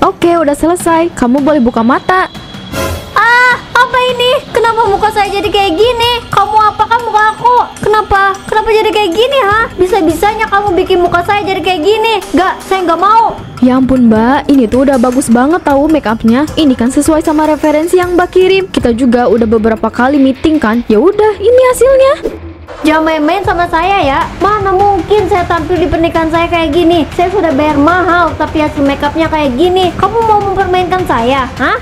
Oke, udah selesai. Kamu boleh buka mata. Ah, apa ini? Kenapa muka saya jadi kayak gini? Kamu apakan muka aku? Kenapa jadi kayak gini, ha? Bisa-bisanya kamu bikin muka saya jadi kayak gini. Saya nggak mau. Ya ampun Mbak, ini tuh udah bagus banget tahu make upnya. Ini kan sesuai sama referensi yang Mbak kirim. Kita juga udah beberapa kali meeting kan. Ya udah, ini hasilnya. Jangan main-main sama saya ya. Mana mungkin saya tampil di pernikahan saya kayak gini. Saya sudah bayar mahal, tapi hasil make upnya kayak gini. Kamu mau mempermainkan saya, hah?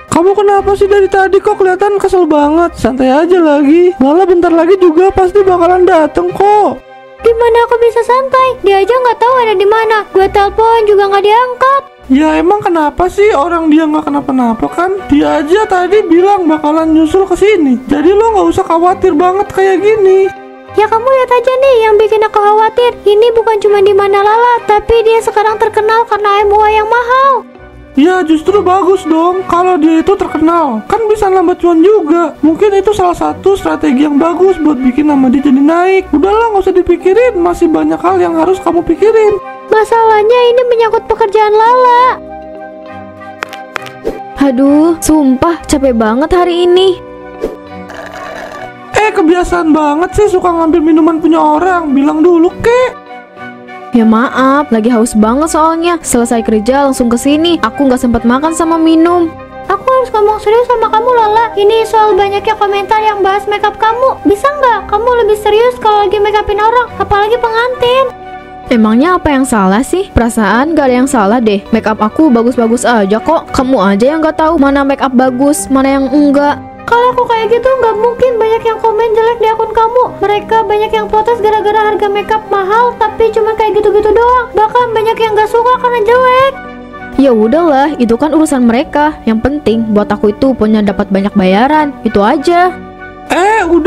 Kamu kenapa sih dari tadi kok kelihatan kesel banget? Santai aja lagi. Malah bentar lagi juga pasti bakalan dateng kok. Gimana aku bisa santai? Dia aja nggak tahu ada di mana. Gue telepon juga nggak diangkat. Ya emang kenapa sih orang dia nggak kenapa-napa kan? Dia aja tadi bilang bakalan nyusul ke sini. Jadi lo nggak usah khawatir banget kayak gini. Ya kamu lihat aja nih yang bikin aku khawatir. Ini bukan cuma di mana Lala, tapi dia sekarang terkenal karena MUA yang mahal. Ya justru bagus dong kalau dia itu terkenal. Kan bisa nambah cuan juga. Mungkin itu salah satu strategi yang bagus buat bikin nama dia jadi naik. Udahlah nggak usah dipikirin. Masih banyak hal yang harus kamu pikirin. Masalahnya ini menyangkut pekerjaan Lala. Aduh, sumpah capek banget hari ini. Kebiasaan banget sih suka ngambil minuman punya orang. Bilang dulu kek. Ya maaf, lagi haus banget soalnya. Selesai kerja langsung ke sini. Aku nggak sempat makan sama minum. Aku harus ngomong serius sama kamu Lala. Ini soal banyaknya komentar yang bahas makeup kamu. Bisa nggak kamu lebih serius kalau lagi makeupin orang, apalagi pengantin? Emangnya apa yang salah sih? Perasaan gak ada yang salah deh. Makeup aku bagus-bagus aja kok. Kamu aja yang gak tahu mana makeup bagus, mana yang enggak. Kalau aku kayak gitu nggak mungkin banyak yang komen jelek di akun kamu. Mereka banyak yang protes gara-gara harga makeup mahal, tapi cuma kayak gitu-gitu doang. Bahkan banyak yang nggak suka karena jelek. Ya udahlah, itu kan urusan mereka. Yang penting buat aku itu punya dapat banyak bayaran. Itu aja.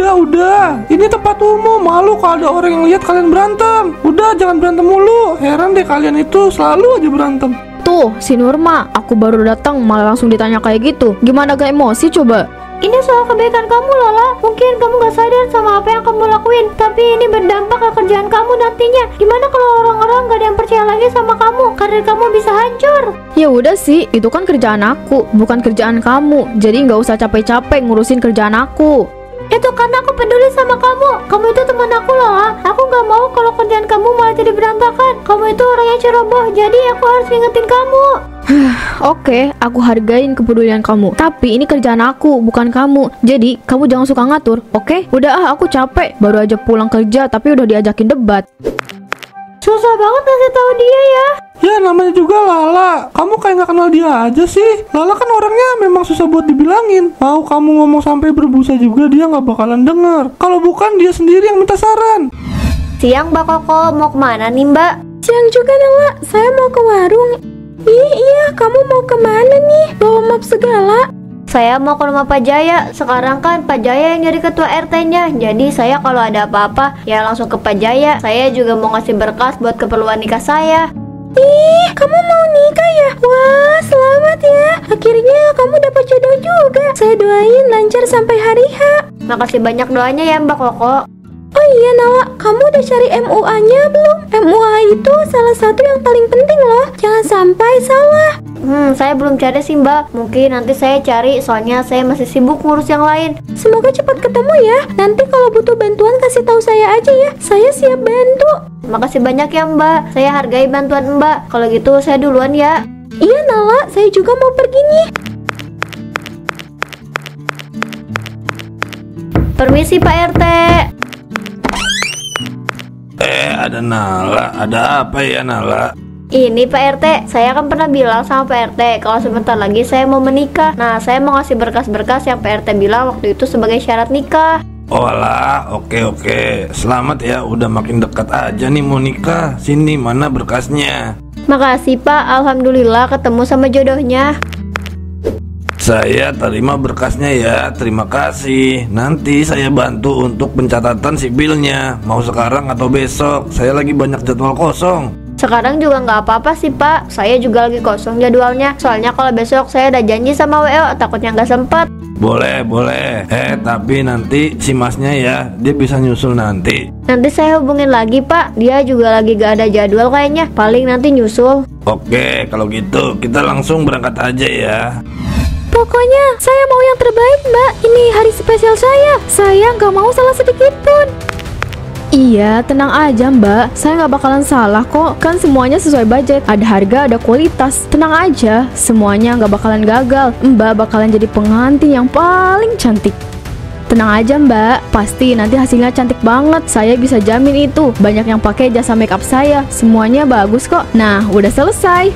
Udah. Ini tempat umum. Malu kalau ada orang yang lihat kalian berantem. Udah, jangan berantem mulu. Heran deh kalian itu selalu aja berantem. Tuh, si Nurma, aku baru datang malah langsung ditanya kayak gitu. Gimana gak emosi coba? Ini soal kebaikan kamu Lala. Mungkin kamu gak sadar sama apa yang kamu lakuin, tapi ini berdampak ke kerjaan kamu nantinya. Gimana kalau orang-orang gak ada yang percaya lagi sama kamu? Karir kamu bisa hancur. Ya udah sih, itu kan kerjaan aku, bukan kerjaan kamu. Jadi gak usah capek-capek ngurusin kerjaan aku. Itu karena aku peduli sama kamu. Kamu itu teman aku Lala. Aku gak mau kalau kerjaan kamu malah jadi berantakan. Kamu itu orangnya ceroboh, jadi aku harus ngingetin kamu. Oke, aku hargain kepedulian kamu. Tapi ini kerjaan aku, bukan kamu. Jadi, kamu jangan suka ngatur, oke? Udah aku capek. Baru aja pulang kerja, tapi udah diajakin debat. Susah banget ngasih tahu dia ya. Ya namanya juga Lala. Kamu kayak gak kenal dia aja sih. Lala kan orangnya memang susah buat dibilangin. Mau kamu ngomong sampai berbusa juga dia gak bakalan denger. Kalau bukan dia sendiri yang minta saran. Siang Mbak Koko, mau kemana nih Mbak? Siang juga Nala, saya mau ke warung. Iya, kamu mau kemana nih? Bawa map segala. Saya mau ke rumah Pak Jaya. Sekarang kan Pak Jaya yang jadi ketua RT-nya. Jadi saya kalau ada apa-apa ya langsung ke Pak Jaya. Saya juga mau ngasih berkas buat keperluan nikah saya. Ih, kamu mau nikah ya? Wah, selamat ya. Akhirnya kamu dapat jodoh juga. Saya doain lancar sampai hari H. Makasih banyak doanya ya Mbak Koko. Oh iya Nala, kamu udah cari MUA-nya belum? MUA itu salah satu yang paling penting loh. Jangan sampai salah. Saya belum cari sih Mbak. Mungkin nanti saya cari, soalnya saya masih sibuk ngurus yang lain. Semoga cepat ketemu ya. Nanti kalau butuh bantuan kasih tahu saya aja ya. Saya siap bantu. Makasih banyak ya Mbak. Saya hargai bantuan Mbak. Kalau gitu saya duluan ya. Iya Nala, saya juga mau pergi nih. Permisi Pak RT. Ada Nala. Ada apa ya Nala? Ini Pak RT, saya kan pernah bilang sama Pak RT kalau sebentar lagi saya mau menikah. Nah, saya mau ngasih berkas-berkas yang Pak RT bilang waktu itu sebagai syarat nikah. Oh alah, oke. Selamat ya, udah makin dekat aja nih mau nikah. Sini, mana berkasnya? Makasih Pak, alhamdulillah ketemu sama jodohnya. Saya terima berkasnya ya, terima kasih. Nanti saya bantu untuk pencatatan sipilnya. Mau sekarang atau besok? Saya lagi banyak jadwal kosong. Sekarang juga nggak apa-apa sih Pak, saya juga lagi kosong jadwalnya. Soalnya kalau besok saya udah janji sama WO, takutnya nggak sempet. Boleh, boleh. Tapi nanti si masnya ya, dia bisa nyusul nanti. Nanti saya hubungin lagi Pak, dia juga lagi gak ada jadwal kayaknya. Paling nanti nyusul. Oke, kalau gitu kita langsung berangkat aja ya. Pokoknya saya mau yang terbaik Mbak. Ini hari spesial saya. Saya nggak mau salah sedikit pun. Iya, tenang aja Mbak, saya nggak bakalan salah kok. Kan semuanya sesuai budget, ada harga, ada kualitas. Tenang aja, semuanya nggak bakalan gagal. Mbak bakalan jadi pengantin yang paling cantik. Tenang aja Mbak, pasti nanti hasilnya cantik banget. Saya bisa jamin itu. Banyak yang pakai jasa makeup saya, semuanya bagus kok. Nah, udah selesai.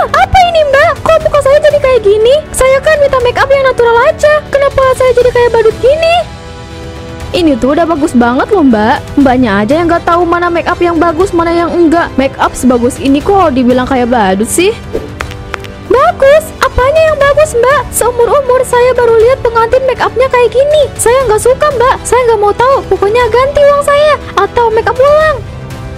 Apa ini Mbak? Kok muka saya jadi kayak gini? Saya kan minta makeup yang natural aja. Kenapa saya jadi kayak badut gini? Ini tuh udah bagus banget loh Mbak. Mbaknya aja yang nggak tahu mana makeup yang bagus, mana yang enggak. Makeup sebagus ini kok dibilang kayak badut sih? Bagus? Apanya yang bagus Mbak? Seumur-umur saya baru lihat pengantin makeupnya kayak gini. Saya nggak suka Mbak. Saya nggak mau tahu. Pokoknya ganti uang saya atau makeup ulang.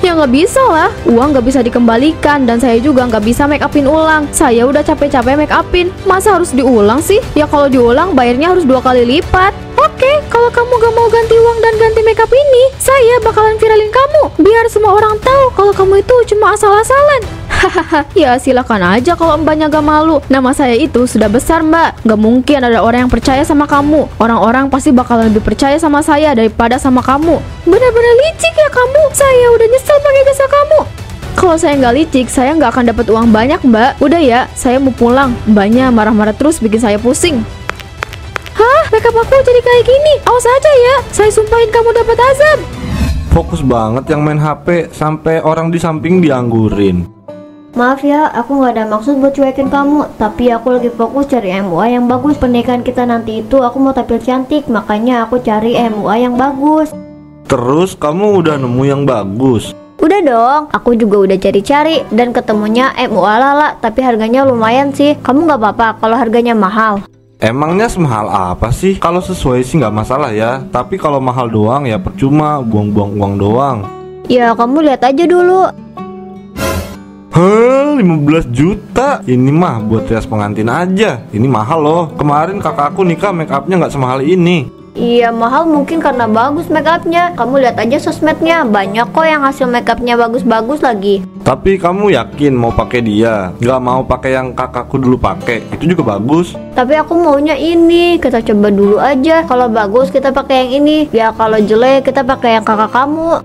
Ya nggak bisa lah, uang nggak bisa dikembalikan dan saya juga nggak bisa make upin ulang. Saya udah capek-capek make upin, masa harus diulang sih? Ya kalau diulang bayarnya harus 2 kali lipat. Oke, kalau kamu gak mau ganti uang dan ganti makeup ini, saya bakalan viralin kamu. Biar semua orang tahu kalau kamu itu cuma asal-asalan. Hahaha, ya silakan aja kalau mbaknya gak malu. Nama saya itu sudah besar Mbak. Gak mungkin ada orang yang percaya sama kamu. Orang-orang pasti bakalan lebih percaya sama saya daripada sama kamu. Benar-benar licik ya kamu. Saya udah nyesel pakai jasa kamu. Kalau saya nggak licik, saya nggak akan dapat uang banyak Mbak. Udah ya, saya mau pulang. Mbaknya marah-marah terus bikin saya pusing. Hah? Makeup aku jadi kayak gini? Awas aja ya, saya sumpahin kamu dapat azab. Fokus banget yang main HP, sampai orang di samping dianggurin. Maaf ya, aku nggak ada maksud buat cuekin kamu. Tapi aku lagi fokus cari MUA yang bagus. Pernikahan kita nanti itu aku mau tampil cantik, makanya aku cari MUA yang bagus. Terus kamu udah nemu yang bagus? Udah dong, aku juga udah cari-cari dan ketemunya MUA Lala, tapi harganya lumayan sih. Kamu nggak apa-apa kalau harganya mahal? Emangnya semahal apa sih? Kalau sesuai sih nggak masalah ya. Tapi kalau mahal doang ya percuma, buang-buang uang doang. Ya kamu lihat aja dulu. 15 juta? Ini mah buat rias pengantin aja. Ini mahal loh. Kemarin kakakku nikah make upnya nggak semahal ini. Iya mahal mungkin karena bagus make upnya. Kamu lihat aja sosmednya, banyak kok yang hasil make upnya bagus-bagus lagi. Tapi kamu yakin mau pakai dia? Nggak mau pakai yang kakakku dulu pakai? Itu juga bagus. Tapi aku maunya ini. Kita coba dulu aja. Kalau bagus kita pakai yang ini. Ya kalau jelek kita pakai yang kakak kamu.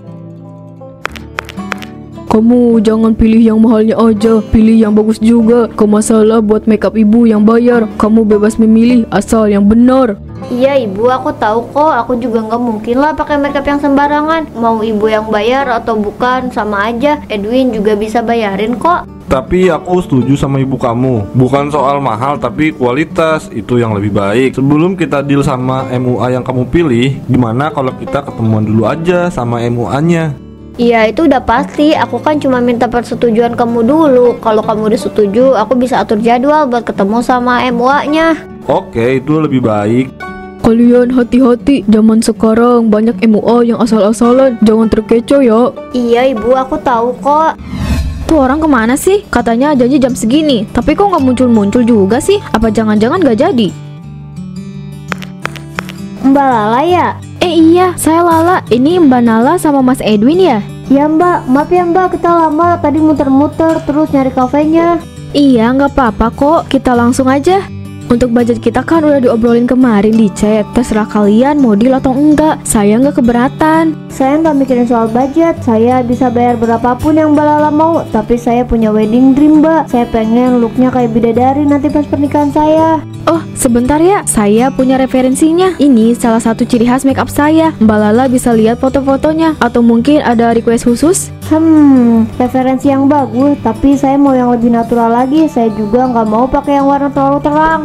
Kamu jangan pilih yang mahalnya aja, pilih yang bagus juga. Gak masalah buat makeup ibu yang bayar. Kamu bebas memilih asal yang benar. Iya ibu, aku tahu kok. Aku juga nggak mungkin lah pakai makeup yang sembarangan. Mau ibu yang bayar atau bukan sama aja. Edwin juga bisa bayarin kok. Tapi aku setuju sama ibu kamu. Bukan soal mahal tapi kualitas. Itu yang lebih baik. Sebelum kita deal sama MUA yang kamu pilih, gimana kalau kita ketemuan dulu aja sama MUA-nya? Iya itu udah pasti. Aku kan cuma minta persetujuan kamu dulu. Kalau kamu udah setuju, aku bisa atur jadwal buat ketemu sama MUA-nya. Oke, itu lebih baik. Kalian hati-hati, zaman sekarang banyak MUA yang asal-asalan. Jangan terkecoh ya. Iya ibu, aku tahu kok. Tuh orang kemana sih? Katanya janji jam segini, tapi kok nggak muncul-muncul juga sih? Apa jangan-jangan nggak jadi? Mbak Lala ya? Iya, saya Lala. Ini Mbak Nala sama Mas Edwin ya? Ya mbak, maaf ya mbak, kita lama tadi muter-muter terus nyari kafenya. Iya, nggak apa-apa kok. Kita langsung aja. Untuk budget kita kan udah diobrolin kemarin di chat. Terserah kalian mau deal atau enggak. Saya nggak keberatan. Saya nggak mikirin soal budget. Saya bisa bayar berapapun yang Mbak Lala mau. Tapi saya punya wedding dream mbak. Saya pengen looknya kayak bidadari nanti pas pernikahan saya. Oh, sebentar ya. Saya punya referensinya. Ini salah satu ciri khas makeup saya. Mbak Lala bisa lihat foto-fotonya. Atau mungkin ada request khusus? Referensi yang bagus. Tapi saya mau yang lebih natural lagi. Saya juga nggak mau pakai yang warna terlalu terang.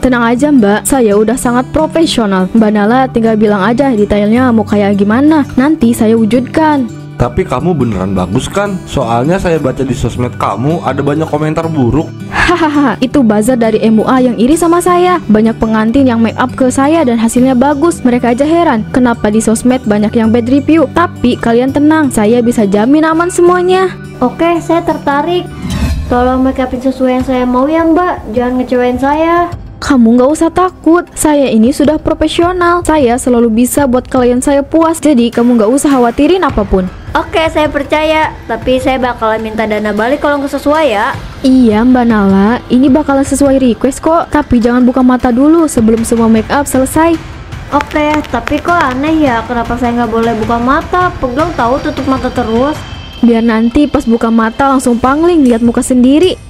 Tenang aja mbak, saya udah sangat profesional. Mbak Nala tinggal bilang aja detailnya mau kayak gimana. Nanti saya wujudkan. Tapi kamu beneran bagus kan? Soalnya saya baca di sosmed kamu ada banyak komentar buruk. Hahaha, itu buzzer dari MUA yang iri sama saya. Banyak pengantin yang make up ke saya dan hasilnya bagus. Mereka aja heran, kenapa di sosmed banyak yang bad review. Tapi kalian tenang, saya bisa jamin aman semuanya. Oke, saya tertarik. Tolong make upin sesuai yang saya mau ya Mbak. Jangan ngecewain saya. Kamu nggak usah takut, saya ini sudah profesional. Saya selalu bisa buat klien saya puas. Jadi kamu nggak usah khawatirin apapun. Oke, saya percaya. Tapi saya bakalan minta dana balik kalau nggak sesuai ya. Iya Mbak Nala, ini bakalan sesuai request kok. Tapi jangan buka mata dulu sebelum semua make up selesai. Oke, tapi kok aneh ya. Kenapa saya nggak boleh buka mata? Pegel tahu tutup mata terus. Biar nanti pas buka mata langsung pangling lihat muka sendiri.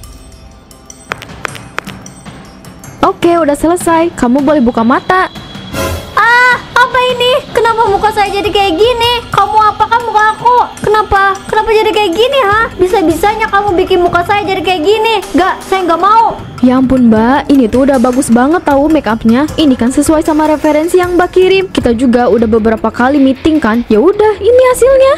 Oke, udah selesai. Kamu boleh buka mata. Ah, apa ini? Kenapa muka saya jadi kayak gini? Kamu apakan muka aku? Kenapa? Kenapa jadi kayak gini, ha? Bisa-bisanya kamu bikin muka saya jadi kayak gini. Gak, saya nggak mau. Ya ampun Mbak, ini tuh udah bagus banget tahu make upnya. Ini kan sesuai sama referensi yang Mbak kirim. Kita juga udah beberapa kali meeting kan. Ya udah, ini hasilnya.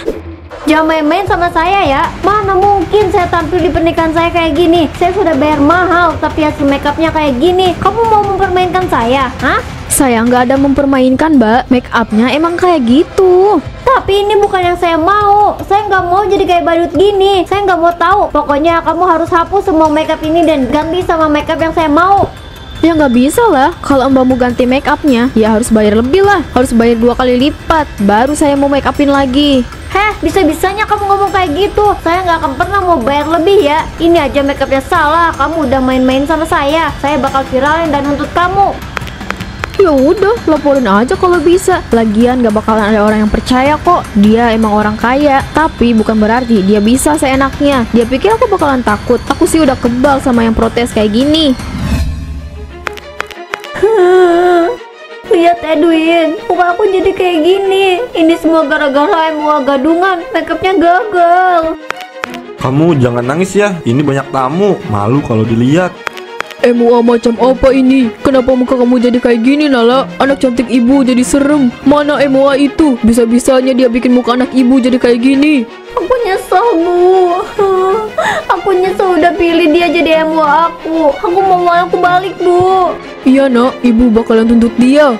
Jangan main-main sama saya ya. Mana mungkin saya tampil di pernikahan saya kayak gini. Saya sudah bayar mahal, tapi hasil makeupnya kayak gini. Kamu mau mempermainkan saya, hah? Saya nggak ada mempermainkan Mbak. Make upnya emang kayak gitu. Tapi ini bukan yang saya mau. Saya nggak mau jadi kayak badut gini. Saya nggak mau tahu. Pokoknya kamu harus hapus semua makeup ini dan ganti sama makeup yang saya mau. Ya nggak bisa lah. Kalau Mbak mau ganti make upnya, ya harus bayar lebih lah. Harus bayar 2 kali lipat. Baru saya mau make upin lagi. Heh, bisa-bisanya kamu ngomong kayak gitu. Saya nggak akan pernah mau bayar lebih ya. Ini aja makeupnya salah. Kamu udah main-main sama saya. Saya bakal viralin dan nuntut kamu. Ya udah, laporin aja kalau bisa. Lagian gak bakalan ada orang yang percaya kok. Dia emang orang kaya, tapi bukan berarti dia bisa seenaknya. Dia pikir aku bakalan takut. Aku sih udah kebal sama yang protes kayak gini. Lihat Edwin, muka aku jadi kayak gini. Ini semua gara-gara MUA gadungan. Makeupnya gagal. Kamu jangan nangis ya, ini banyak tamu. Malu kalau dilihat. MUA macam apa ini? Kenapa muka kamu jadi kayak gini Nala? Anak cantik ibu jadi serem. Mana MUA itu? Bisa-bisanya dia bikin muka anak ibu jadi kayak gini. Aku nyesel Bu. Aku nyesel udah pilih dia jadi MUA aku. Aku mau uang aku balik Bu. Iya nak, ibu bakalan tuntut dia.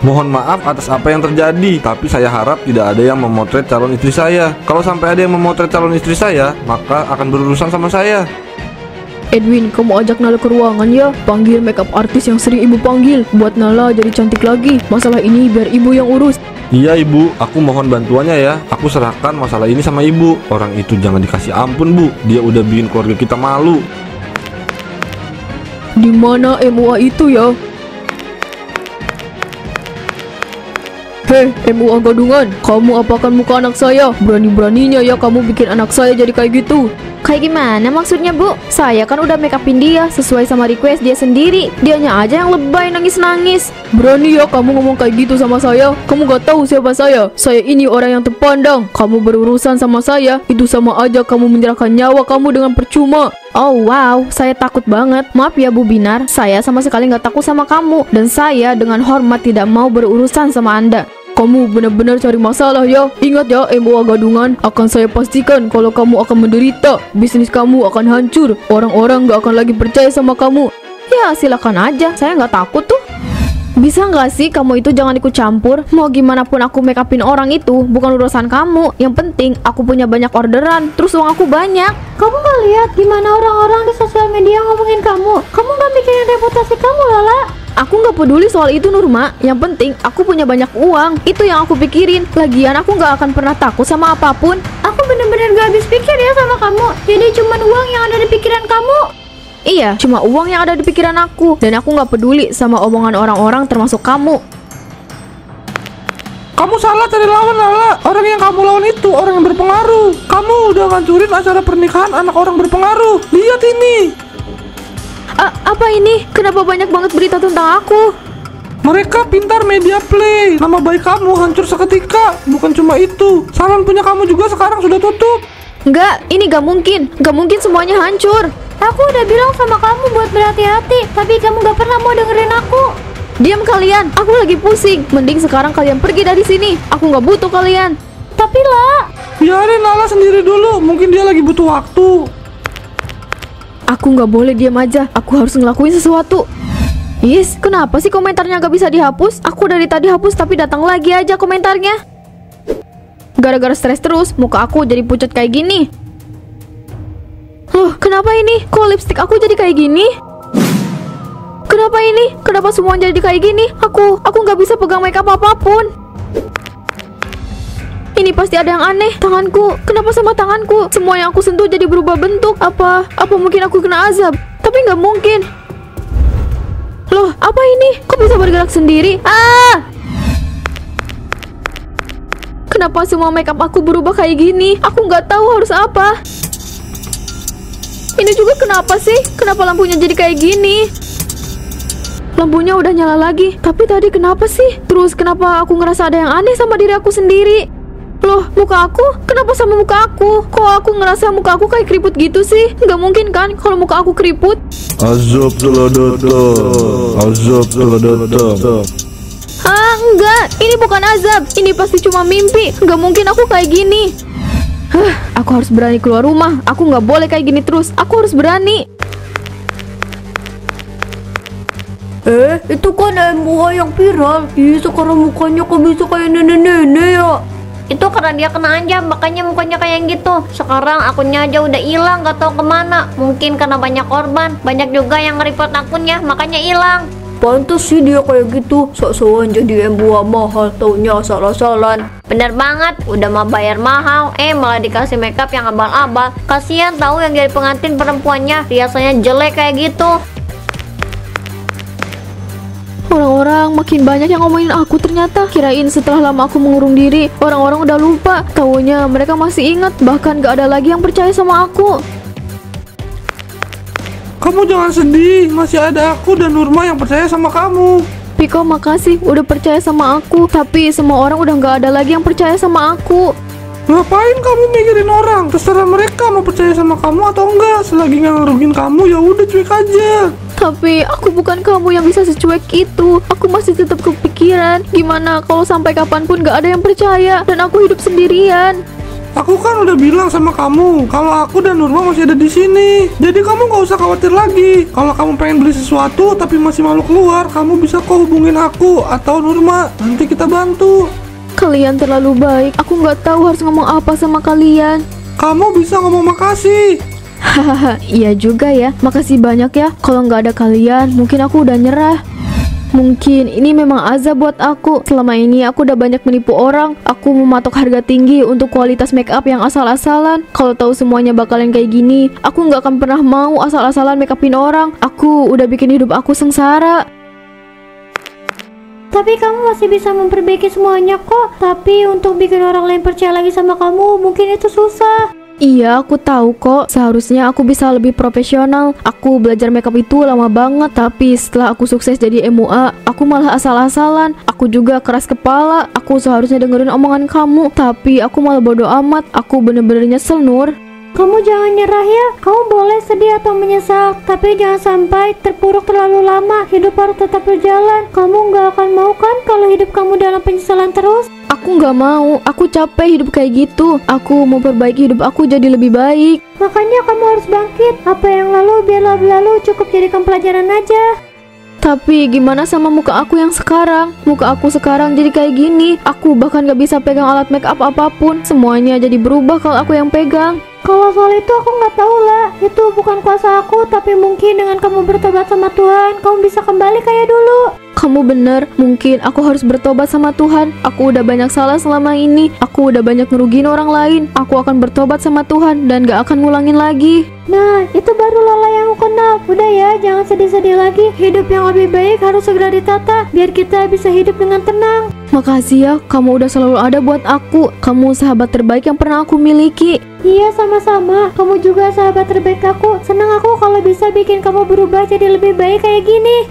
Mohon maaf atas apa yang terjadi, tapi saya harap tidak ada yang memotret calon istri saya. Kalau sampai ada yang memotret calon istri saya, maka akan berurusan sama saya. Edwin, kamu ajak Nala ke ruangan ya. Panggil makeup artis yang sering ibu panggil, buat Nala jadi cantik lagi. Masalah ini biar ibu yang urus. Iya ibu, aku mohon bantuannya ya. Aku serahkan masalah ini sama ibu. Orang itu jangan dikasih ampun bu. Dia udah bikin keluarga kita malu. Di mana MUA itu ya? Hei, MUA gadungan, kamu apakan muka anak saya? Berani-beraninya ya kamu bikin anak saya jadi kayak gitu. Kayak gimana maksudnya bu? Saya kan udah make upin dia sesuai sama request dia sendiri. Dianya aja yang lebay nangis-nangis. Berani ya kamu ngomong kayak gitu sama saya? Kamu gak tahu siapa saya? Saya ini orang yang terpandang. Kamu berurusan sama saya, itu sama aja kamu menyerahkan nyawa kamu dengan percuma. Oh wow, saya takut banget. Maaf ya Bu Binar, saya sama sekali gak takut sama kamu. Dan saya dengan hormat tidak mau berurusan sama Anda. Kamu benar-benar cari masalah ya. Ingat ya MUA gadungan, akan saya pastikan kalau kamu akan menderita. Bisnis kamu akan hancur. Orang-orang gak akan lagi percaya sama kamu. Ya silakan aja, saya gak takut tuh. Bisa gak sih kamu itu jangan ikut campur? Mau gimana pun aku make upin orang itu bukan urusan kamu. Yang penting aku punya banyak orderan, terus uang aku banyak. Kamu gak lihat gimana orang-orang di sosial media ngomongin kamu? Kamu gak mikirin reputasi kamu Lala? Aku gak peduli soal itu Nurma. Yang penting aku punya banyak uang. Itu yang aku pikirin. Lagian aku gak akan pernah takut sama apapun. Aku bener-bener gak habis pikir ya sama kamu. Jadi cuman uang yang ada di pikiran kamu. Iya, cuma uang yang ada di pikiran aku. Dan aku gak peduli sama omongan orang-orang termasuk kamu. Kamu salah cari lawan Lala. Orang yang kamu lawan itu orang yang berpengaruh. Kamu udah ngancurin acara pernikahan anak orang berpengaruh. Lihat ini. Apa ini? Kenapa banyak banget berita tentang aku? Mereka pintar media play. Nama baik kamu hancur seketika. Bukan cuma itu, salon punya kamu juga sekarang sudah tutup. Enggak, ini gak mungkin. Gak mungkin semuanya hancur. Aku udah bilang sama kamu buat berhati-hati, tapi kamu gak pernah mau dengerin aku. Diam kalian, aku lagi pusing. Mending sekarang kalian pergi dari sini. Aku gak butuh kalian. Tapi lah, Biarin Lala sendiri dulu, mungkin dia lagi butuh waktu. Aku nggak boleh diam aja. Aku harus ngelakuin sesuatu. Is, kenapa sih komentarnya nggak bisa dihapus? Aku dari tadi hapus tapi datang lagi aja komentarnya. Gara-gara stres terus, muka aku jadi pucat kayak gini. Loh, kenapa ini? Kok lipstick aku jadi kayak gini? Kenapa ini? Kenapa semua jadi kayak gini? Aku nggak bisa pegang makeup apapun. Ini pasti ada yang aneh. Tanganku, kenapa sama tanganku? Semua yang aku sentuh jadi berubah bentuk. Apa mungkin aku kena azab? Tapi nggak mungkin. Loh, apa ini? Kok bisa bergerak sendiri? Ah! Kenapa semua makeup aku berubah kayak gini? Aku nggak tahu harus apa. Ini juga kenapa sih? Kenapa lampunya jadi kayak gini? Lampunya udah nyala lagi. Tapi tadi kenapa sih? Terus kenapa aku ngerasa ada yang aneh sama diri aku sendiri? Loh, muka aku? Kenapa sama muka aku? Kok aku ngerasa muka aku kayak keriput gitu sih? Nggak mungkin kan kalau muka aku keriput? Azab telah datang. Azab telah datang. Ah, enggak. Ini bukan azab. Ini pasti cuma mimpi. Nggak mungkin aku kayak gini. Aku harus berani keluar rumah. Aku nggak boleh kayak gini terus. Aku harus berani. itu kan MUA yang viral. Ih, sekarang mukanya kok bisa kayak nenek-nenek ya? Itu karena dia kena anjam, makanya mukanya kayak gitu. Sekarang akunnya aja udah hilang, gak tahu kemana. Mungkin karena banyak korban. Banyak juga yang nge-report akunnya, makanya hilang. Pantes sih dia kayak gitu. Sok-sokan jadi MUA mahal, taunya asal-asalan. Bener banget, udah mau bayar mahal, malah dikasih makeup yang abal-abal. Kasihan tahu yang jadi pengantin perempuannya, riasannya jelek kayak gitu. Orang-orang makin banyak yang ngomongin aku ternyata. Kirain setelah lama aku mengurung diri, orang-orang udah lupa. Taunya mereka masih ingat, bahkan gak ada lagi yang percaya sama aku. Kamu jangan sedih, masih ada aku dan Nurma yang percaya sama kamu. Piko, makasih udah percaya sama aku. Tapi semua orang udah gak ada lagi yang percaya sama aku. Ngapain kamu mikirin orang? Terserah mereka mau percaya sama kamu atau enggak. Selagi nggak ngerugin kamu, ya udah cuek aja. Tapi aku bukan kamu yang bisa secuek itu. Aku masih tetap kepikiran gimana kalau sampai kapanpun gak ada yang percaya dan aku hidup sendirian. Aku kan udah bilang sama kamu kalau aku dan Nurma masih ada di sini. Jadi kamu nggak usah khawatir lagi. Kalau kamu pengen beli sesuatu tapi masih malu keluar, kamu bisa kok hubungin aku atau Nurma. Nanti kita bantu. Kalian terlalu baik. Aku nggak tahu harus ngomong apa sama kalian. Kamu bisa ngomong makasih. Hahaha, iya juga ya. Makasih banyak ya. Kalau nggak ada kalian, mungkin aku udah nyerah. Mungkin ini memang azab buat aku. Selama ini aku udah banyak menipu orang. Aku mematok harga tinggi untuk kualitas make up yang asal-asalan. Kalau tahu semuanya bakalan kayak gini, aku nggak akan pernah mau asal-asalan make upin orang. Aku udah bikin hidup aku sengsara. Tapi kamu masih bisa memperbaiki semuanya kok. Tapi untuk bikin orang lain percaya lagi sama kamu, mungkin itu susah. Iya, aku tahu kok. Seharusnya aku bisa lebih profesional. Aku belajar makeup itu lama banget. Tapi setelah aku sukses jadi MUA, aku malah asal-asalan. Aku juga keras kepala. Aku seharusnya dengerin omongan kamu. Tapi aku malah bodo amat. Aku bener-bener nyesel, Nur. Kamu jangan nyerah ya. Kamu boleh sedih atau menyesal, tapi jangan sampai terpuruk terlalu lama. Hidup harus tetap berjalan. Kamu nggak akan mau kan kalau hidup kamu dalam penyesalan terus? Aku nggak mau. Aku capek hidup kayak gitu. Aku mau perbaiki hidup aku jadi lebih baik. Makanya kamu harus bangkit. Apa yang lalu biarlah berlalu, cukup jadikan pelajaran aja. Tapi gimana sama muka aku yang sekarang? Muka aku sekarang jadi kayak gini. Aku bahkan gak bisa pegang alat make up apapun. Semuanya jadi berubah kalau aku yang pegang. Kalau soal itu aku nggak tahu lah. Itu bukan kuasa aku. Tapi mungkin dengan kamu bertobat sama Tuhan, kamu bisa kembali kayak dulu. Kamu bener, mungkin aku harus bertobat sama Tuhan. Aku udah banyak salah selama ini. Aku udah banyak ngerugiin orang lain. Aku akan bertobat sama Tuhan dan gak akan ngulangin lagi. Nah, itu baru Lola yang aku kenal. Udah ya, jangan sedih-sedih lagi. Hidup yang lebih baik harus segera ditata, biar kita bisa hidup dengan tenang. Makasih ya, kamu udah selalu ada buat aku. Kamu sahabat terbaik yang pernah aku miliki. Iya, sama-sama. Kamu juga sahabat terbaik aku. Senang aku kalau bisa bikin kamu berubah jadi lebih baik kayak gini.